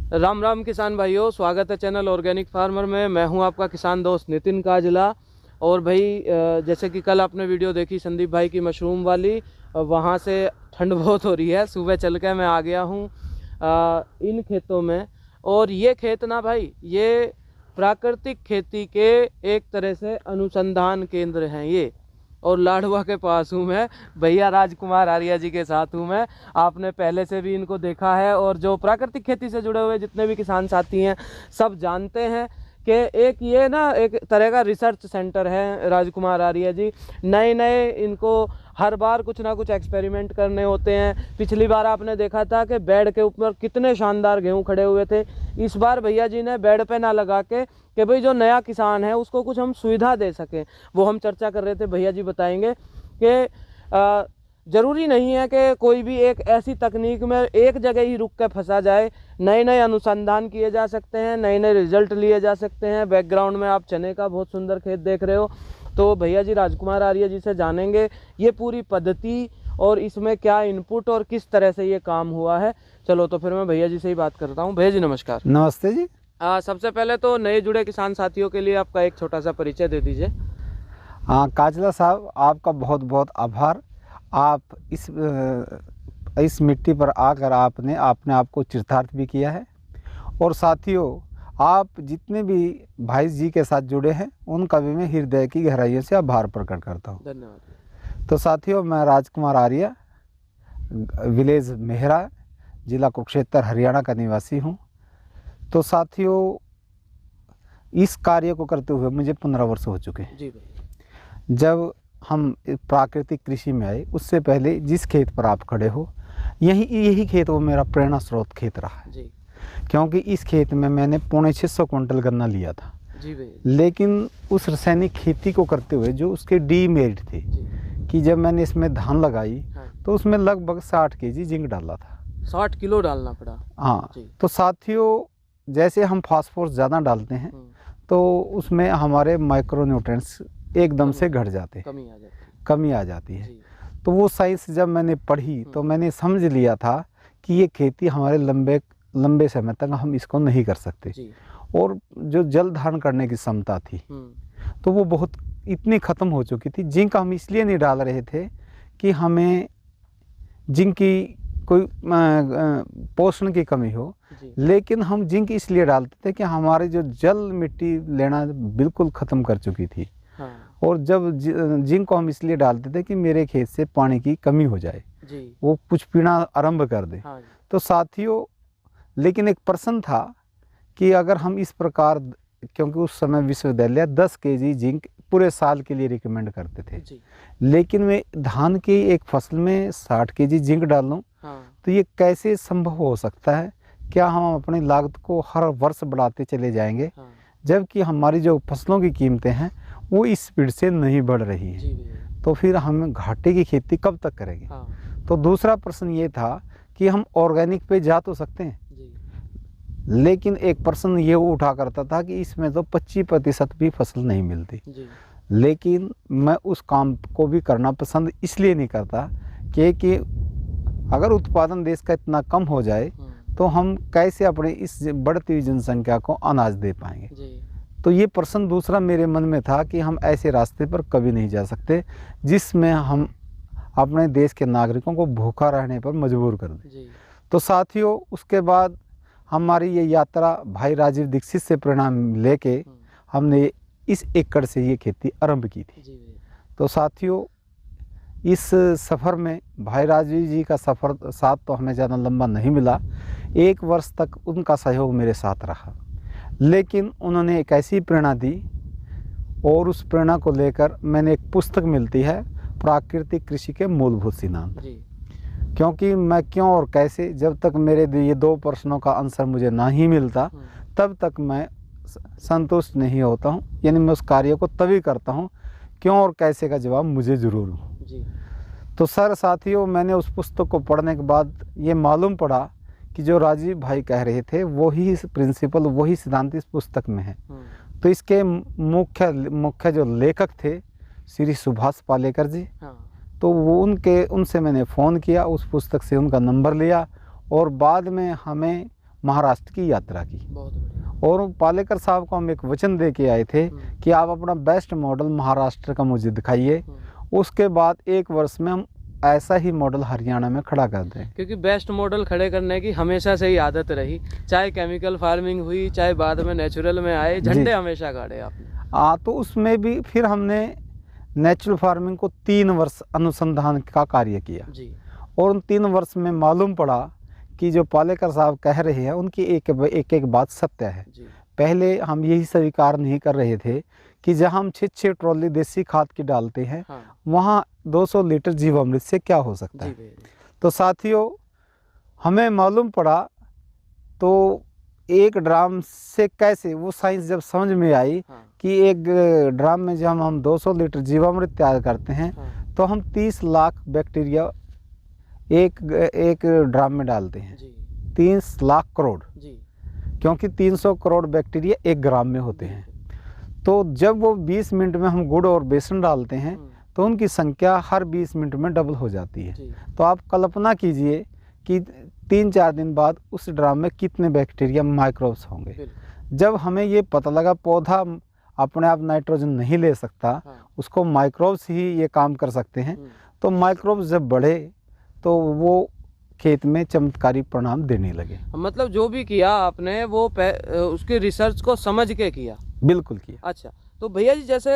राम राम किसान भाइयों, स्वागत है चैनल ऑर्गेनिक फार्मर में। मैं हूं आपका किसान दोस्त नितिन काजला। और भाई जैसे कि कल आपने वीडियो देखी संदीप भाई की मशरूम वाली, वहां से ठंड बहुत हो रही है। सुबह चल के मैं आ गया हूं इन खेतों में। और ये खेत ना भाई, ये प्राकृतिक खेती के एक तरह से अनुसंधान केंद्र हैं ये। और लाडवा के पास हूँ मैं, भैया राजकुमार आर्या जी के साथ हूँ मैं। आपने पहले से भी इनको देखा है, और जो प्राकृतिक खेती से जुड़े हुए जितने भी किसान साथी हैं सब जानते हैं कि एक ये ना एक तरह का रिसर्च सेंटर है राजकुमार आर्या जी। नए नए इनको हर बार कुछ ना कुछ एक्सपेरिमेंट करने होते हैं। पिछली बार आपने देखा था कि बेड के ऊपर कितने शानदार गेहूं खड़े हुए थे। इस बार भैया जी ने बेड पे ना लगा के कि भाई जो नया किसान है उसको कुछ हम सुविधा दे सकें, वो हम चर्चा कर रहे थे। भैया जी बताएंगे कि ज़रूरी नहीं है कि कोई भी एक ऐसी तकनीक में एक जगह ही रुक कर फंसा जाए। नए नए अनुसंधान किए जा सकते हैं, नए नए रिजल्ट लिए जा सकते हैं। बैकग्राउंड में आप चने का बहुत सुंदर खेत देख रहे हो, तो भैया जी राजकुमार आर्य जी से जानेंगे ये पूरी पद्धति और इसमें क्या इनपुट और किस तरह से ये काम हुआ है। चलो तो फिर मैं भैया जी से ही बात करता हूँ। भैया जी नमस्कार। नमस्ते जी। सबसे पहले तो नए जुड़े किसान साथियों के लिए आपका एक छोटा सा परिचय दे दीजिए। हाँ काजला साहब, आपका बहुत बहुत आभार। आप इस मिट्टी पर आकर आपने आपको चरितार्थ भी किया है। और साथियों, आप जितने भी भाई जी के साथ जुड़े हैं उनका भी मैं हृदय की गहराइयों से आभार प्रकट करता हूँ। धन्यवाद। तो साथियों, मैं राजकुमार आर्य, विलेज मेहरा, जिला कुरुक्षेत्र, हरियाणा का निवासी हूँ। तो साथियों, इस कार्य को करते हुए मुझे 15 वर्ष हो चुके हैं। जी भाई। जब हम प्राकृतिक कृषि में आए उससे पहले जिस खेत पर आप खड़े हो यही खेत वो मेरा प्रेरणा स्रोत खेत रहा है जी। क्योंकि इस खेत में मैंने 650 क्विंटल गन्ना लिया था। जी भाई। लेकिन उस रासायनिक खेती को करते हुए जो उसके डीमेरिट थे कि जब मैंने इसमें धान लगाई तो उसमें लगभग 60 केजी जिंक डाला था। 60 किलो डालना पड़ा। हाँ। तो साथियों, जैसे हम फास्फोरस ज़्यादा डालते हैं तो उसमें हमारे माइक्रोन्यूट्रिएंट्स एकदम से घट जाते हैं, कमी आ जाती है। तो वो साइंस जब मैंने पढ़ी तो मैंने समझ लिया था कि ये खेती हमारे लंबे समय तक हम इसको नहीं कर सकते। और जो जल धारण करने की क्षमता थी तो वो बहुत इतनी ख़त्म हो चुकी थी। जिंक हम इसलिए नहीं डाल रहे थे कि हमें जिंक की कोई पोषण की कमी हो, लेकिन हम जिंक इसलिए डालते थे कि हमारे जो जल मिट्टी लेना बिल्कुल ख़त्म कर चुकी थी। और जब जिंक को हम इसलिए डालते थे कि मेरे खेत से पानी की कमी हो जाए, वो कुछ पीना आरंभ कर दे। तो साथियों, लेकिन एक प्रश्न था कि अगर हम इस प्रकार, क्योंकि उस समय विश्वविद्यालय 10 केजी जिंक पूरे साल के लिए रिकमेंड करते थे, लेकिन मैं धान की एक फसल में 60 केजी जिंक डाल लूँ तो ये कैसे संभव हो सकता है? क्या हम अपनी लागत को हर वर्ष बढ़ाते चले जाएंगे जबकि हमारी जो फसलों की कीमतें हैं वो इस स्पीड से नहीं बढ़ रही है? तो फिर हम घाटे की खेती कब तक करेंगे? तो दूसरा प्रश्न ये था कि हम ऑर्गेनिक पे जा तो सकते हैं, लेकिन एक प्रश्न ये उठा करता था कि इसमें तो 25% भी फसल नहीं मिलती। लेकिन मैं उस काम को भी करना पसंद इसलिए नहीं करता कि अगर उत्पादन देश का इतना कम हो जाए तो हम कैसे अपने इस बढ़ती हुई जनसंख्या को अनाज दे पाएंगे। तो ये प्रश्न दूसरा मेरे मन में था कि हम ऐसे रास्ते पर कभी नहीं जा सकते जिसमें हम अपने देश के नागरिकों को भूखा रहने पर मजबूर कर दें। तो साथियों, उसके बाद हमारी ये यात्रा भाई राजीव दीक्षित से प्रेरणा लेके हमने इस एकड़ से ये खेती आरंभ की थी। तो साथियों, इस सफ़र में भाई राजीव जी का सफ़र साथ तो हमें ज़्यादा लंबा नहीं मिला। 1 वर्ष तक उनका सहयोग मेरे साथ रहा, लेकिन उन्होंने एक ऐसी प्रेरणा दी और उस प्रेरणा को लेकर मैंने एक पुस्तक मिलती है, प्राकृतिक कृषि के मूलभूत सिद्धांत। क्योंकि मैं क्यों और कैसे, जब तक मेरे ये 2 प्रश्नों का आंसर मुझे ना ही मिलता तब तक मैं संतुष्ट नहीं होता हूँ। यानी मैं उस कार्य को तभी करता हूँ क्यों और कैसे का जवाब मुझे ज़रूर हो। तो साथियों, मैंने उस पुस्तक को पढ़ने के बाद ये मालूम पड़ा कि जो राजीव भाई कह रहे थे वही प्रिंसिपल, वही सिद्धांत इस पुस्तक में है। तो इसके मुख्य जो लेखक थे श्री सुभाष पालेकर जी, तो वो उनसे मैंने फ़ोन किया, उस पुस्तक से उनका नंबर लिया और बाद में हमें महाराष्ट्र की यात्रा की। बहुत बढ़िया। और पालेकर साहब को हम एक वचन दे के आए थे कि आप अपना बेस्ट मॉडल महाराष्ट्र का मुझे दिखाइए, उसके बाद 1 वर्ष में हम ऐसा ही मॉडल हरियाणा में खड़ा कर दें। क्योंकि बेस्ट मॉडल खड़े करने की हमेशा से ही आदत रही, चाहे केमिकल फार्मिंग हुई, चाहे बाद में नेचुरल में आए, झंडे हमेशा गाड़े आपने। तो उसमें भी फिर हमने नेचुरल फार्मिंग को 3 वर्ष अनुसंधान का कार्य किया जी। और उन 3 वर्ष में मालूम पड़ा कि जो पालेकर साहब कह रहे हैं उनकी एक बात सत्य है जी। पहले हम यही स्वीकार नहीं कर रहे थे कि जहाँ हम 6 ट्रॉली देसी खाद की डालते हैं वहाँ 200 लीटर जीवामृत से क्या हो सकता है। तो साथियों, हमें मालूम पड़ा, तो एक ड्राम से कैसे वो साइंस जब समझ में आई कि एक ड्राम में जब हम 200 लीटर जीवामृत तैयार करते हैं तो हम 30 लाख बैक्टीरिया एक ड्राम में डालते हैं। 30 लाख करोड़, क्योंकि 300 करोड़ बैक्टीरिया 1 ग्राम में होते हैं। तो जब वो 20 मिनट में हम गुड़ और बेसन डालते हैं तो उनकी संख्या हर 20 मिनट में डबल हो जाती है। तो आप कल्पना कीजिए कि 3-4 दिन बाद उस ड्राम में कितने बैक्टीरिया माइक्रोब्स होंगे। जब हमें ये पता लगा पौधा अपने आप नाइट्रोजन नहीं ले सकता, उसको माइक्रोब्स ही ये काम कर सकते हैं, तो माइक्रोब्स जब बढ़े तो वो खेत में चमत्कारी परिणाम देने लगे। मतलब जो भी किया आपने वो उसकी रिसर्च को समझ के किया। बिल्कुल किया। अच्छा, तो भैया जी जैसे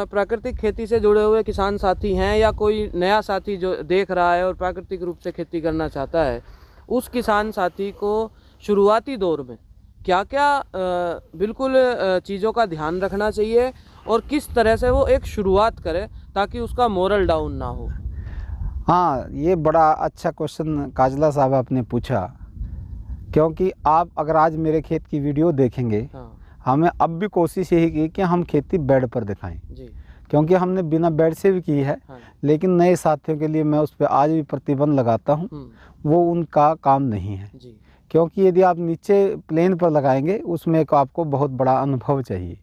प्राकृतिक खेती से जुड़े हुए किसान साथी हैं या कोई नया साथी जो देख रहा है और प्राकृतिक रूप से खेती करना चाहता है, उस किसान साथी को शुरुआती दौर में क्या क्या बिल्कुल चीज़ों का ध्यान रखना चाहिए और किस तरह से वो एक शुरुआत करे ताकि उसका मोरल डाउन ना हो? हाँ, ये बड़ा अच्छा क्वेश्चन काजला साहब आपने पूछा, क्योंकि आप अगर आज मेरे खेत की वीडियो देखेंगे, हमें अब भी कोशिश यही की कि हम खेती बेड पर दिखाएं जी। क्योंकि हमने बिना बेड से भी की है, लेकिन नए साथियों के लिए मैं उस पर आज भी प्रतिबंध लगाता हूं, वो उनका काम नहीं है जी। क्योंकि यदि आप नीचे प्लेन पर लगाएंगे उसमें एक आपको बहुत बड़ा अनुभव चाहिए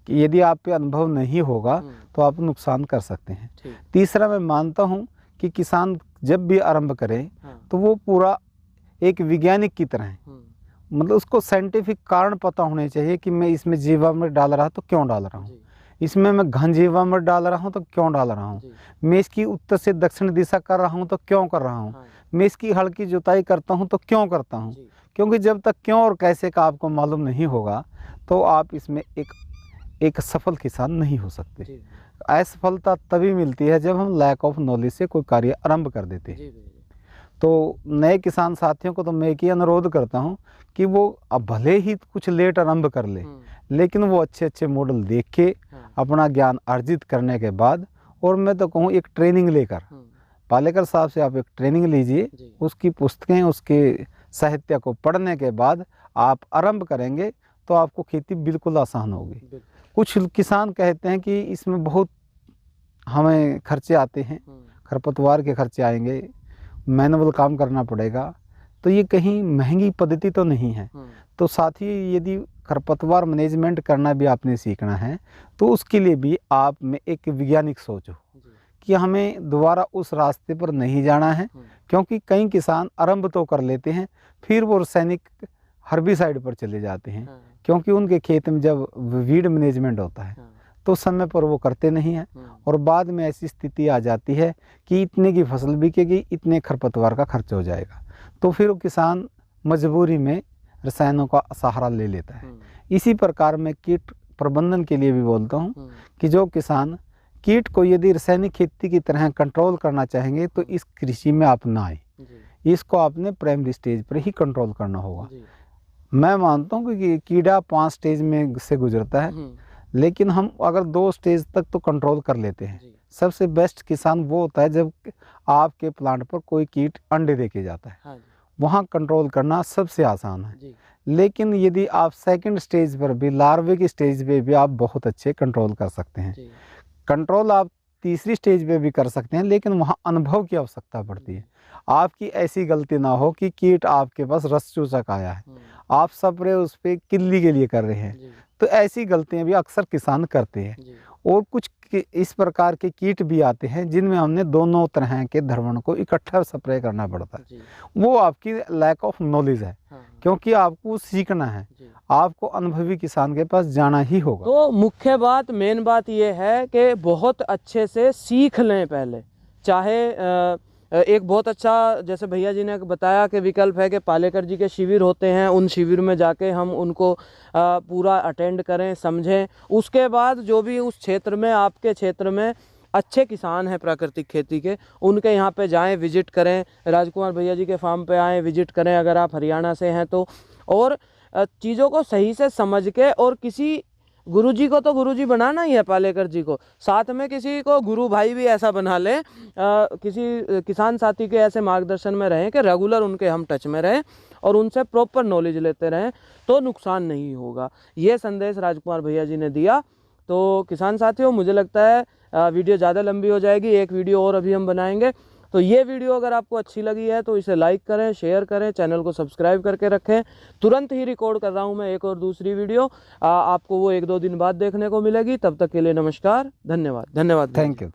कि यदि आप पे अनुभव नहीं होगा तो आप नुकसान कर सकते हैं। तीसरा, मैं मानता हूँ कि किसान जब भी आरंभ करें तो वो पूरा एक वैज्ञानिक की तरह है, मतलब उसको साइंटिफिक कारण पता होने चाहिए कि मैं इसमें जीवामृत डाल रहा तो क्यों डाल रहा हूँ, इसमें मैं घन जीवामृत डाल रहा हूँ तो क्यों डाल रहा हूँ, मैं इसकी उत्तर से दक्षिण दिशा कर रहा हूँ तो क्यों कर रहा हूँ, मैं इसकी हल की जुताई करता हूँ तो क्यों करता हूँ। क्योंकि जब तक क्यों और कैसे का आपको मालूम नहीं होगा तो आप इसमें एक सफल किसान नहीं हो सकते। असफलता तभी मिलती है जब हम लैक ऑफ नॉलेज से कोई कार्य आरंभ कर देते हैं। तो नए किसान साथियों को तो मैं एक ही अनुरोध करता हूं कि वो अब भले ही कुछ लेट आरंभ कर ले, लेकिन वो अच्छे मॉडल देख के अपना ज्ञान अर्जित करने के बाद, और मैं तो कहूँ एक ट्रेनिंग लेकर, पालेकर साहब से आप एक ट्रेनिंग लीजिए, उसकी पुस्तकें उसके साहित्य को पढ़ने के बाद आप आरंभ करेंगे तो आपको खेती बिल्कुल आसान होगी। कुछ किसान कहते हैं कि इसमें बहुत हमें खर्चे आते हैं, खरपतवार के खर्चे आएंगे, मैनुअल काम करना पड़ेगा, तो ये कहीं महंगी पद्धति तो नहीं है। तो साथ ही यदि खरपतवार मैनेजमेंट करना भी आपने सीखना है तो उसके लिए भी आप में एक वैज्ञानिक सोच हो कि हमें दोबारा उस रास्ते पर नहीं जाना है। क्योंकि कई किसान आरंभ तो कर लेते हैं फिर वो रासायनिक हर्बिसाइड पर चले जाते हैं, क्योंकि उनके खेत में जब वीड मैनेजमेंट होता है तो समय पर वो करते नहीं हैं, और बाद में ऐसी स्थिति आ जाती है कि इतने की फसल बिकेगी, इतने खरपतवार का खर्च हो जाएगा, तो फिर वो किसान मजबूरी में रसायनों का सहारा ले लेता है। इसी प्रकार मैं कीट प्रबंधन के लिए भी बोलता हूँ कि जो किसान कीट को यदि रासायनिक खेती की तरह कंट्रोल करना चाहेंगे तो इस कृषि में आप ना आए, इसको आपने प्राइमरी स्टेज पर ही कंट्रोल करना होगा। मैं मानता हूँ कि कीड़ा 5 स्टेज में से गुजरता है, लेकिन हम अगर 2 स्टेज तक तो कंट्रोल कर लेते हैं। सबसे बेस्ट किसान वो होता है जब आपके प्लांट पर कोई कीट अंडे दे के जाता है, वहाँ कंट्रोल करना सबसे आसान है। लेकिन यदि आप सेकंड स्टेज पर भी, लार्वे की स्टेज पे भी आप बहुत अच्छे कंट्रोल कर सकते हैं। कंट्रोल आप तीसरी स्टेज पे भी कर सकते हैं, लेकिन वहाँ अनुभव की आवश्यकता पड़ती है। आपकी ऐसी गलती ना हो कि कीट आपके पास रस चूसक आया है, आप स्प्रे उस पर किल्ली के लिए कर रहे हैं, तो ऐसी गलतियां भी अक्सर किसान करते हैं। और कुछ इस प्रकार के कीट भी आते हैं जिनमें हमने दोनों तरह के धर्मण को इकट्ठा स्प्रे करना पड़ता है। वो आपकी लैक ऑफ नॉलेज है। हाँ। क्योंकि आपको सीखना है, आपको अनुभवी किसान के पास जाना ही होगा। तो मुख्य बात, मेन बात ये है कि बहुत अच्छे से सीख लें पहले। चाहे एक बहुत अच्छा, जैसे भैया जी ने बताया कि विकल्प है कि पालेकर जी के शिविर होते हैं, उन शिविर में जाके हम उनको पूरा अटेंड करें, समझें। उसके बाद जो भी उस क्षेत्र में, आपके क्षेत्र में अच्छे किसान हैं प्राकृतिक खेती के, उनके यहाँ पे जाएं, विजिट करें। राजकुमार भैया जी के फार्म पे आएँ, विजिट करें अगर आप हरियाणा से हैं तो। और चीज़ों को सही से समझ के, और किसी गुरुजी को तो गुरुजी बनाना ही है, पालेकर जी को, साथ में किसी को गुरु भाई भी ऐसा बना लें, किसी किसान साथी के ऐसे मार्गदर्शन में रहें कि रेगुलर उनके हम टच में रहें और उनसे प्रॉपर नॉलेज लेते रहें, तो नुकसान नहीं होगा। ये संदेश राजकुमार भैया जी ने दिया। तो किसान साथियों, मुझे लगता है वीडियो ज़्यादा लंबी हो जाएगी, एक वीडियो और अभी हम बनाएंगे। तो ये वीडियो अगर आपको अच्छी लगी है तो इसे लाइक करें, शेयर करें, चैनल को सब्सक्राइब करके रखें। तुरंत ही रिकॉर्ड कर रहा हूँ मैं एक और दूसरी वीडियो, आपको वो 1-2 दिन बाद देखने को मिलेगी। तब तक के लिए नमस्कार, धन्यवाद। Thank you.